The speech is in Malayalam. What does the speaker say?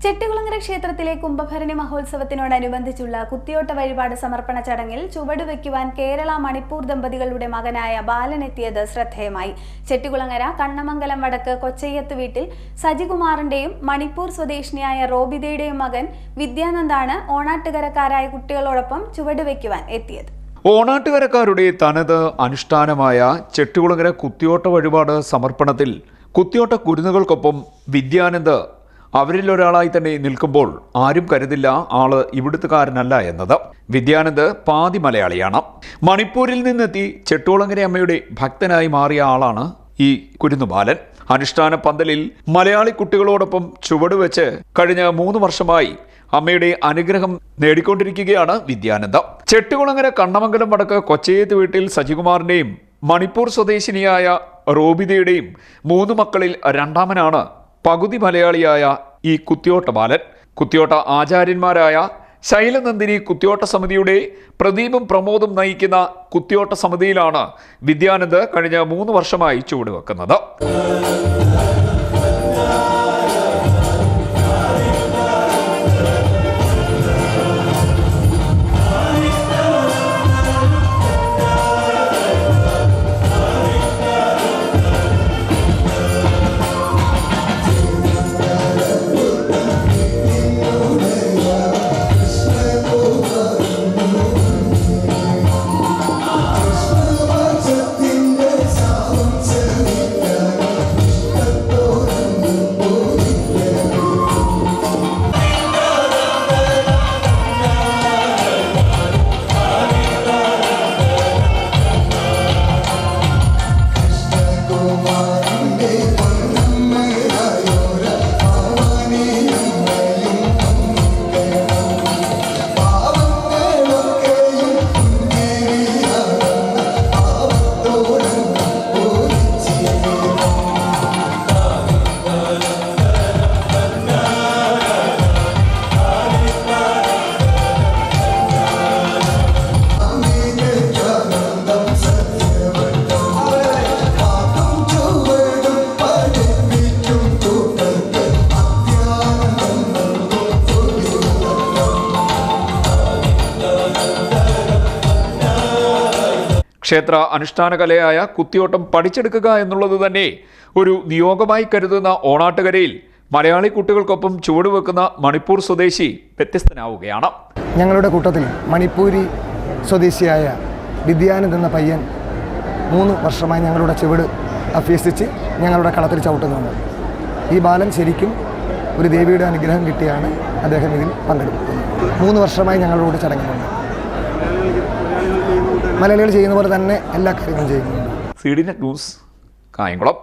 ചെട്ടികുളങ്ങര ക്ഷേത്രത്തിലെ കുംഭഭരണി മഹോത്സവത്തിനോടനുബന്ധിച്ചുള്ള കുത്തിയോട്ട വഴിപാട് സമർപ്പണ ചടങ്ങിൽ ചുവടുവെക്കുവാൻ കേരള മണിപ്പൂർ ദമ്പതികളുടെ മകനായ ബാലൻ എത്തിയത് ശ്രദ്ധേയമായി. ചെട്ടികുളങ്ങര കണ്ണമംഗലം വടക്ക് കൊച്ചയ്യത്ത് വീട്ടിൽ സജികുമാറിന്റെയും മണിപ്പൂർ സ്വദേശിനിയായ റോബിതയുടെയും മകൻ വിദ്യാനന്ദാണ് ഓണാട്ടുകരക്കാരായ കുട്ടികളോടൊപ്പം ചുവടുവെക്കുവാൻ എത്തിയത്. ഓണാട്ടുകരക്കാരുടെ തനത് അനുഷ്ഠാനമായ ചെട്ടികുളങ്ങര കുത്തിയോട്ട വഴിപാട് സമർപ്പണത്തിൽ കുത്തിയോട്ട കുരുന്നുകൾക്കൊപ്പം വിദ്യാനന്ദ് അവരിൽ ഒരാളായി തന്നെ നിൽക്കുമ്പോൾ ആരും കരുതില്ല ആള് ഇവിടുത്തുകാരനല്ല എന്നത്. വിദ്യാനന്ദ് പാതി മലയാളിയാണ്. മണിപ്പൂരിൽ നിന്നെത്തി ചെട്ടികുളങ്ങര അമ്മയുടെ ഭക്തനായി മാറിയ ആളാണ് ഈ കുരുന്നുബാലൻ. അനുഷ്ഠാന പന്തലിൽ മലയാളി കുട്ടികളോടൊപ്പം ചുവടുവെച്ച് കഴിഞ്ഞ 3 വർഷമായി അമ്മയുടെ അനുഗ്രഹം നേടിക്കൊണ്ടിരിക്കുകയാണ് വിദ്യാനന്ദ്. ചെട്ടികുളങ്ങര കണ്ണമംഗലം വടക്ക് കൊച്ചയ്യത്ത് വീട്ടിൽ സജികുമാറിന്റെയും മണിപ്പൂർ സ്വദേശിനിയായ റോബിതയുടെയും 3 മക്കളിൽ രണ്ടാമനാണ് പകുതി മലയാളിയായ ഈ കുത്തിയോട്ട ബാലൻ. കുത്തിയോട്ട ആചാര്യന്മാരായ ശൈലനന്ദിനി കുത്തിയോട്ട സമിതിയുടെ പ്രദീപും പ്രമോദും നയിക്കുന്ന കുത്തിയോട്ട സമിതിയിലാണ് വിദ്യാനന്ദ് കഴിഞ്ഞ 3 വർഷമായി ചുവടുവെക്കുന്നത്. ക്ഷേത്ര അനുഷ്ഠാന കലയായ കുത്തിയോട്ടം പഠിച്ചെടുക്കുക എന്നുള്ളത് തന്നെ ഒരു നിയോഗമായി കരുതുന്ന ഓണാട്ടുകരയിൽ മലയാളി കുട്ടികൾക്കൊപ്പം ചുവടുവെക്കുന്ന മണിപ്പൂർ സ്വദേശി വ്യത്യസ്തനാവുകയാണ്. ഞങ്ങളുടെ കൂട്ടത്തിൽ മണിപ്പൂരി സ്വദേശിയായ വിദ്യാനന്ദ് എന്ന പയ്യൻ 3 വർഷമായി ഞങ്ങളുടെ ചുവട് അഭ്യസിച്ച് ഞങ്ങളുടെ കളത്തിൽ ചവിട്ടുന്നുണ്ട്. ഈ ബാലൻ ശരിക്കും ഒരു ദേവിയുടെ അനുഗ്രഹം കിട്ടിയാണ് അദ്ദേഹം ഇതിൽ പങ്കെടുക്കുന്നത്. 3 വർഷമായി ഞങ്ങളുടെ കൂടെ ചടങ്ങുന്നുണ്ട്. മലയാളികൾ ചെയ്യുന്ന പോലെ തന്നെ എല്ലാ കാര്യങ്ങളും ചെയ്യുന്നുണ്ട്. CDNet news, Kayamkulam.